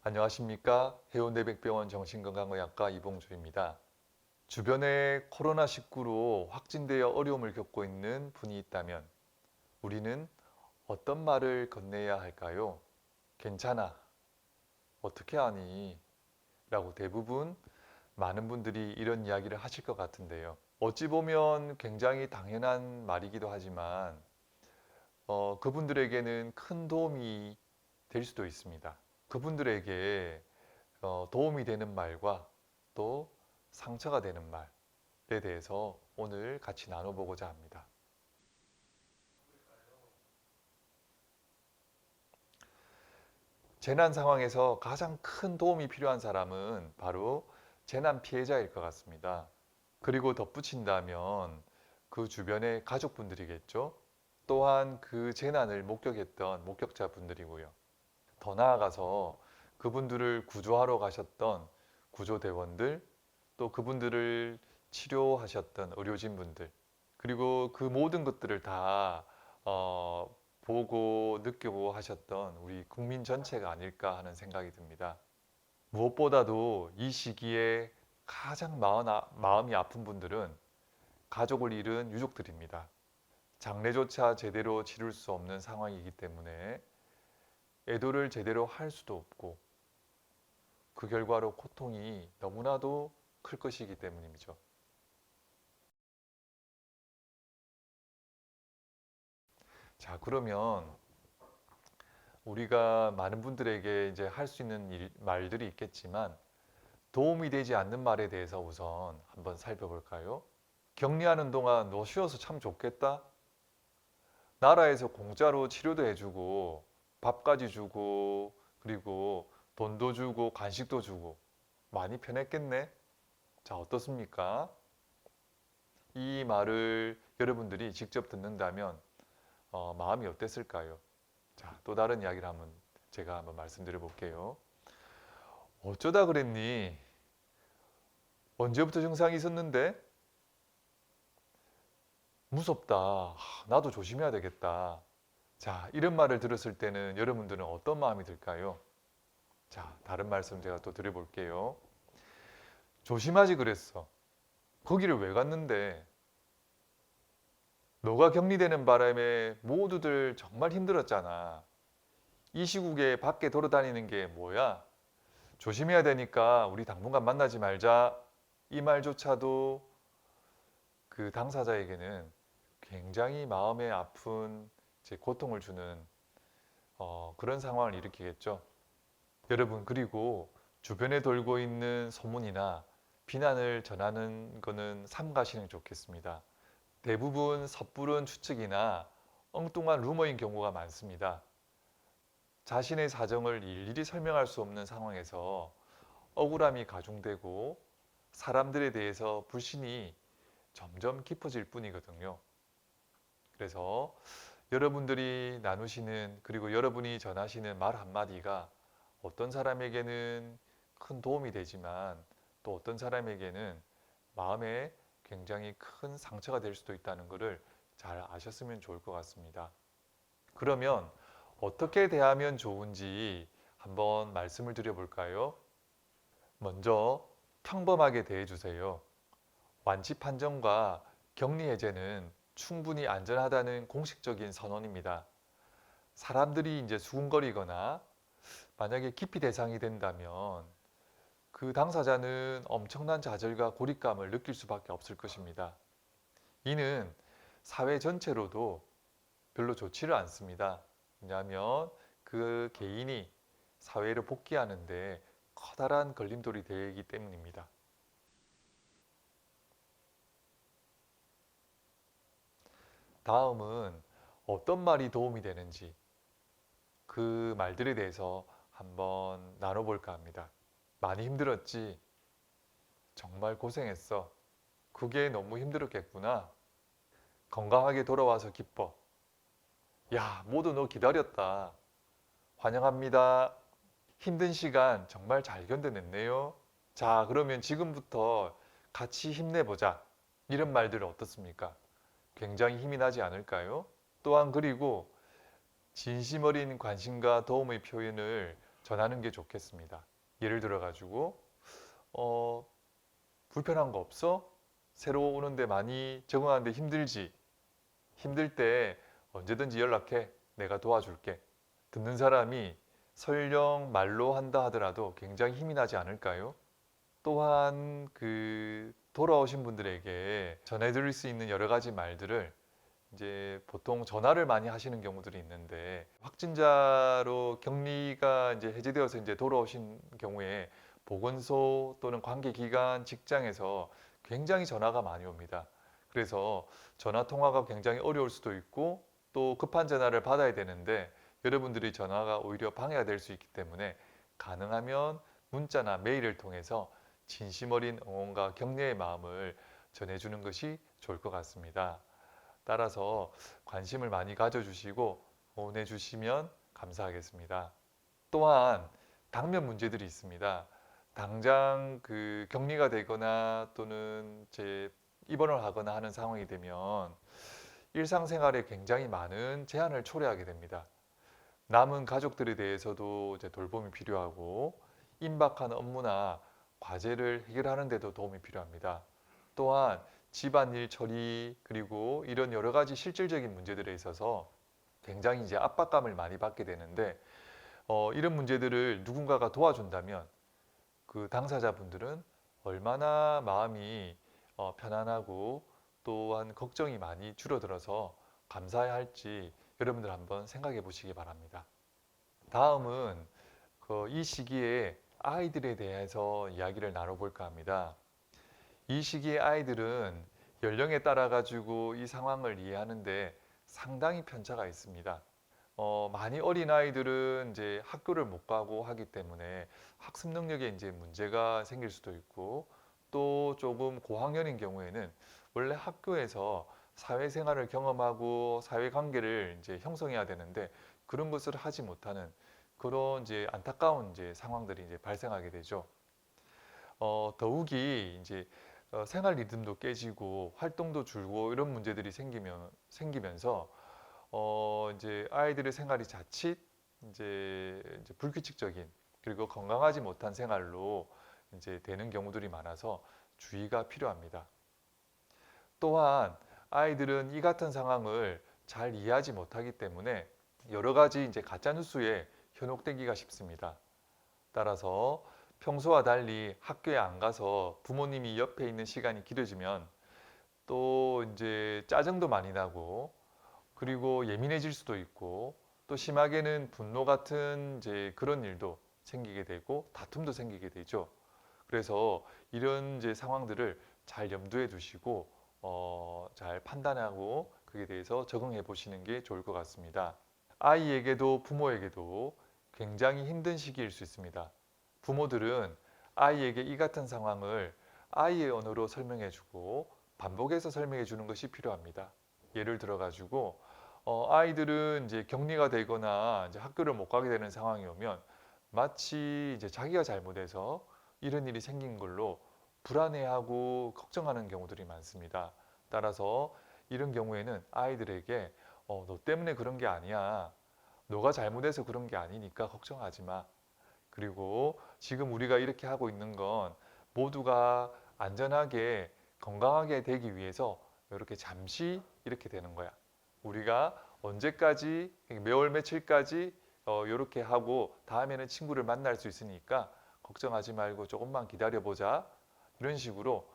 안녕하십니까? 해운대백병원 정신건강의학과 이봉주입니다. 주변에 코로나19로 확진되어 어려움을 겪고 있는 분이 있다면 우리는 어떤 말을 건네야 할까요? 괜찮아. 어떻게 하니? 라고 대부분 많은 분들이 이런 이야기를 하실 것 같은데요. 어찌 보면 굉장히 당연한 말이기도 하지만 그분들에게는 큰 도움이 될 수도 있습니다. 그분들에게 도움이 되는 말과 또 상처가 되는 말에 대해서 오늘 같이 나눠보고자 합니다. 재난 상황에서 가장 큰 도움이 필요한 사람은 바로 재난 피해자일 것 같습니다. 그리고 덧붙인다면 그 주변의 가족분들이겠죠. 또한 그 재난을 목격했던 목격자분들이고요. 더 나아가서 그분들을 구조하러 가셨던 구조대원들, 또 그분들을 치료하셨던 의료진분들, 그리고 그 모든 것들을 다 보고 느끼고 하셨던 우리 국민 전체가 아닐까 하는 생각이 듭니다. 무엇보다도 이 시기에 가장 마음이 아픈 분들은 가족을 잃은 유족들입니다. 장례조차 제대로 치를 수 없는 상황이기 때문에 애도를 제대로 할 수도 없고 그 결과로 고통이 너무나도 클 것이기 때문이죠. 자, 그러면 우리가 많은 분들에게 이제 할 수 있는 말들이 있겠지만 도움이 되지 않는 말에 대해서 우선 한번 살펴볼까요? 격리하는 동안 너 쉬어서 참 좋겠다? 나라에서 공짜로 치료도 해주고 밥까지 주고 그리고 돈도 주고 간식도 주고 많이 편했겠네? 자, 어떻습니까? 이 말을 여러분들이 직접 듣는다면 마음이 어땠을까요? 자, 또 다른 이야기를 제가 한번 말씀드려 볼게요. 어쩌다 그랬니? 언제부터 증상이 있었는데? 무섭다. 나도 조심해야 되겠다. 자, 이런 말을 들었을 때는 여러분들은 어떤 마음이 들까요? 자, 다른 말씀 제가 또 드려볼게요. 조심하지 그랬어. 거기를 왜 갔는데? 너가 격리되는 바람에 모두들 정말 힘들었잖아. 이 시국에 밖에 돌아다니는 게 뭐야? 조심해야 되니까 우리 당분간 만나지 말자. 이 말조차도 그 당사자에게는 굉장히 마음에 아픈 고통을 주는 그런 상황을 일으키겠죠. 여러분, 그리고 주변에 돌고 있는 소문이나 비난을 전하는 거는 삼가시는 게 좋겠습니다. 대부분 섣부른 추측이나 엉뚱한 루머인 경우가 많습니다. 자신의 사정을 일일이 설명할 수 없는 상황에서 억울함이 가중되고 사람들에 대해서 불신이 점점 깊어질 뿐이거든요. 그래서 여러분들이 나누시는 그리고 여러분이 전하시는 말 한마디가 어떤 사람에게는 큰 도움이 되지만 또 어떤 사람에게는 마음에 굉장히 큰 상처가 될 수도 있다는 것을 잘 아셨으면 좋을 것 같습니다. 그러면 어떻게 대하면 좋은지 한번 말씀을 드려볼까요? 먼저 평범하게 대해주세요. 완치 판정과 격리 해제는 충분히 안전하다는 공식적인 선언입니다. 사람들이 이제 수군거리거나 만약에 기피 대상이 된다면 그 당사자는 엄청난 좌절과 고립감을 느낄 수밖에 없을 것입니다. 이는 사회 전체로도 별로 좋지를 않습니다. 왜냐하면 그 개인이 사회로 복귀하는데 커다란 걸림돌이 되기 때문입니다. 다음은 어떤 말이 도움이 되는지 그 말들에 대해서 한번 나눠볼까 합니다. 많이 힘들었지? 정말 고생했어. 그게 너무 힘들었겠구나. 건강하게 돌아와서 기뻐. 야, 모두 너 기다렸다. 환영합니다. 힘든 시간 정말 잘 견뎌냈네요. 자, 그러면 지금부터 같이 힘내보자. 이런 말들 어떻습니까? 굉장히 힘이 나지 않을까요? 또한 그리고 진심 어린 관심과 도움의 표현을 전하는 게 좋겠습니다. 예를 들어 가지고 어, 불편한 거 없어? 새로 오는데 많이 적응하는데 힘들지? 힘들 때 언제든지 연락해. 내가 도와줄게. 듣는 사람이 설령 말로 한다 하더라도 굉장히 힘이 나지 않을까요? 또한 그 돌아오신 분들에게 전해드릴 수 있는 여러 가지 말들을 이제 보통 전화를 많이 하시는 경우들이 있는데 확진자로 격리가 이제 해제되어서 이제 돌아오신 경우에 보건소 또는 관계기관 직장에서 굉장히 전화가 많이 옵니다. 그래서 전화 통화가 굉장히 어려울 수도 있고 또 급한 전화를 받아야 되는데 여러분들이 전화가 오히려 방해가 될 수 있기 때문에 가능하면 문자나 메일을 통해서 진심 어린 응원과 격려의 마음을 전해주는 것이 좋을 것 같습니다. 따라서 관심을 많이 가져주시고 응원해 주시면 감사하겠습니다. 또한 당면 문제들이 있습니다. 당장 그 격리가 되거나 또는 입원을 하거나 하는 상황이 되면 일상생활에 굉장히 많은 제한을 초래하게 됩니다. 남은 가족들에 대해서도 이제 돌봄이 필요하고 임박한 업무나 과제를 해결하는 데도 도움이 필요합니다. 또한 집안일 처리 그리고 이런 여러 가지 실질적인 문제들에 있어서 굉장히 이제 압박감을 많이 받게 되는데 이런 문제들을 누군가가 도와준다면 그 당사자분들은 얼마나 마음이 편안하고 또한 걱정이 많이 줄어들어서 감사해야 할지 여러분들 한번 생각해 보시기 바랍니다. 다음은 이 시기에 아이들에 대해서 이야기를 나눠볼까 합니다. 이 시기의 아이들은 연령에 따라 가지고 이 상황을 이해하는데 상당히 편차가 있습니다. 많이 어린 아이들은 이제 학교를 못 가고 하기 때문에 학습 능력에 이제 문제가 생길 수도 있고 또 조금 고학년인 경우에는 원래 학교에서 사회생활을 경험하고 사회관계를 이제 형성해야 되는데 그런 것을 하지 못하는 그런 이제 안타까운 이제 상황들이 이제 발생하게 되죠. 더욱이 이제 생활 리듬도 깨지고 활동도 줄고 이런 문제들이 생기면서 이제 아이들의 생활이 자칫 이제 불규칙적인 그리고 건강하지 못한 생활로 이제 되는 경우들이 많아서 주의가 필요합니다. 또한 아이들은 이 같은 상황을 잘 이해하지 못하기 때문에 여러 가지 이제 가짜 뉴스에 현혹되기가 쉽습니다. 따라서 평소와 달리 학교에 안 가서 부모님이 옆에 있는 시간이 길어지면 또 이제 짜증도 많이 나고 그리고 예민해질 수도 있고 또 심하게는 분노 같은 이제 그런 일도 생기게 되고 다툼도 생기게 되죠. 그래서 이런 이제 상황들을 잘 염두에 두시고 잘 판단하고 그에 대해서 적응해 보시는 게 좋을 것 같습니다. 아이에게도 부모에게도 굉장히 힘든 시기일 수 있습니다. 부모들은 아이에게 이 같은 상황을 아이의 언어로 설명해 주고 반복해서 설명해 주는 것이 필요합니다. 예를 들어 가지고 아이들은 이제 격리가 되거나 이제 학교를 못 가게 되는 상황이 오면 마치 이제 자기가 잘못해서 이런 일이 생긴 걸로 불안해하고 걱정하는 경우들이 많습니다. 따라서 이런 경우에는 아이들에게 너 때문에 그런 게 아니야. 너가 잘못해서 그런 게 아니니까 걱정하지 마. 그리고 지금 우리가 이렇게 하고 있는 건 모두가 안전하게 건강하게 되기 위해서 이렇게 잠시 이렇게 되는 거야. 우리가 언제까지 매월 며칠까지 이렇게 하고 다음에는 친구를 만날 수 있으니까 걱정하지 말고 조금만 기다려 보자. 이런 식으로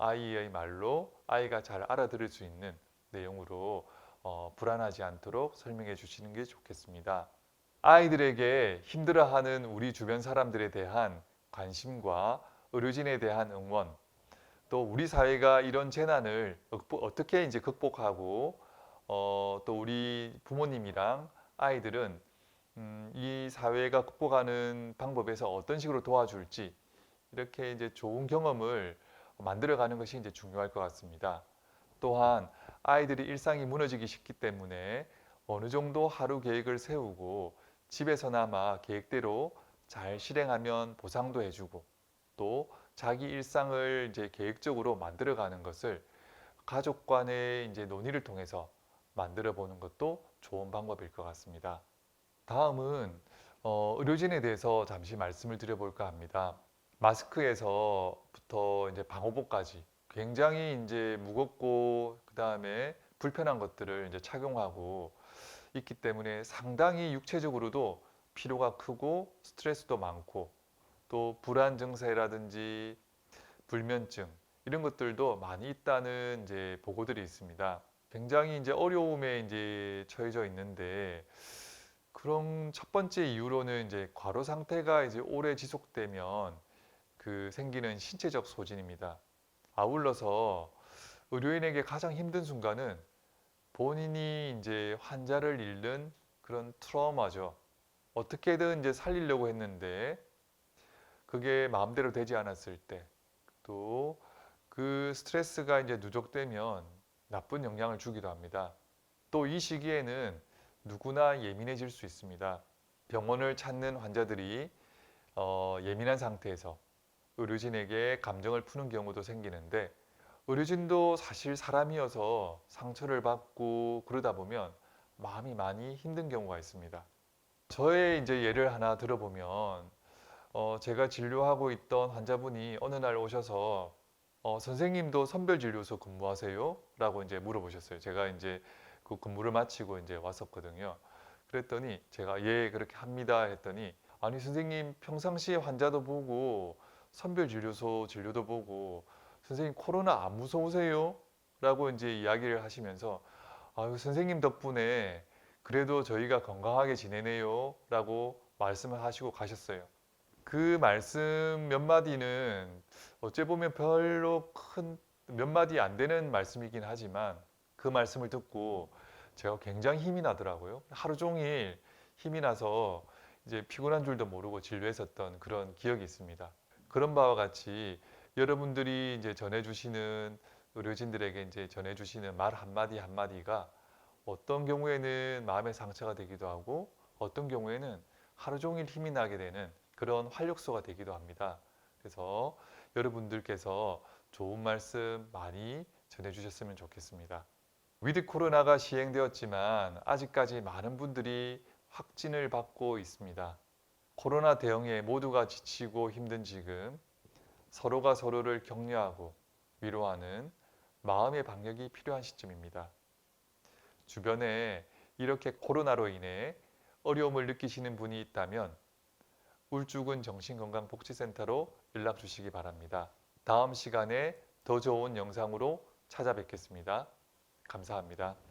아이의 말로 아이가 잘 알아들을 수 있는 내용으로 불안하지 않도록 설명해 주시는 게 좋겠습니다. 아이들에게 힘들어하는 우리 주변 사람들에 대한 관심과 의료진에 대한 응원, 또 우리 사회가 이런 재난을 어떻게 이제 극복하고 또 우리 부모님이랑 아이들은 이 사회가 극복하는 방법에서 어떤 식으로 도와줄지 이렇게 이제 좋은 경험을 만들어가는 것이 이제 중요할 것 같습니다. 또한 아이들이 일상이 무너지기 쉽기 때문에 어느 정도 하루 계획을 세우고 집에서나마 계획대로 잘 실행하면 보상도 해주고 또 자기 일상을 이제 계획적으로 만들어가는 것을 가족 간의 이제 논의를 통해서 만들어 보는 것도 좋은 방법일 것 같습니다. 다음은 의료진에 대해서 잠시 말씀을 드려볼까 합니다. 마스크에서부터 이제 방호복까지 굉장히 이제 무겁고 그다음에 불편한 것들을 이제 착용하고 있기 때문에 상당히 육체적으로도 피로가 크고 스트레스도 많고 또 불안 증세라든지 불면증 이런 것들도 많이 있다는 이제 보고들이 있습니다. 굉장히 이제 어려움에 이제 처해져 있는데 그럼 첫 번째 이유로는 이제 과로 상태가 이제 오래 지속되면 그 생기는 신체적 소진입니다. 아울러서 의료인에게 가장 힘든 순간은 본인이 이제 환자를 잃는 그런 트라우마죠. 어떻게든 이제 살리려고 했는데 그게 마음대로 되지 않았을 때, 또 그 스트레스가 이제 누적되면 나쁜 영향을 주기도 합니다. 또 이 시기에는 누구나 예민해질 수 있습니다. 병원을 찾는 환자들이 예민한 상태에서 의료진에게 감정을 푸는 경우도 생기는데 의료진도 사실 사람이어서 상처를 받고 그러다 보면 마음이 많이 힘든 경우가 있습니다. 저의 이제 예를 하나 들어보면 제가 진료하고 있던 환자분이 어느 날 오셔서 선생님도 선별진료소 근무하세요? 라고 이제 물어보셨어요. 제가 이제 그 근무를 마치고 이제 왔었거든요. 그랬더니 제가 예, 그렇게 합니다 했더니 아니 선생님 평상시에 환자도 보고 선별진료소 진료도 보고 선생님 코로나 안 무서우세요? 라고 이제 이야기를 하시면서 아유 선생님 덕분에 그래도 저희가 건강하게 지내네요 라고 말씀을 하시고 가셨어요. 그 말씀 몇 마디는 어찌 보면 별로 큰 몇 마디 안 되는 말씀이긴 하지만 그 말씀을 듣고 제가 굉장히 힘이 나더라고요. 하루 종일 힘이 나서 이제 피곤한 줄도 모르고 진료했었던 그런 기억이 있습니다. 그런 바와 같이 여러분들이 이제 전해주시는 의료진들에게 이제 전해주시는 말 한마디 한마디가 어떤 경우에는 마음의 상처가 되기도 하고 어떤 경우에는 하루 종일 힘이 나게 되는 그런 활력소가 되기도 합니다. 그래서 여러분들께서 좋은 말씀 많이 전해주셨으면 좋겠습니다. 위드 코로나가 시행되었지만 아직까지 많은 분들이 확진을 받고 있습니다. 코로나 대응에 모두가 지치고 힘든 지금 서로가 서로를 격려하고 위로하는 마음의 방역이 필요한 시점입니다. 주변에 이렇게 코로나로 인해 어려움을 느끼시는 분이 있다면 울주군 정신건강복지센터로 연락 주시기 바랍니다. 다음 시간에 더 좋은 영상으로 찾아뵙겠습니다. 감사합니다.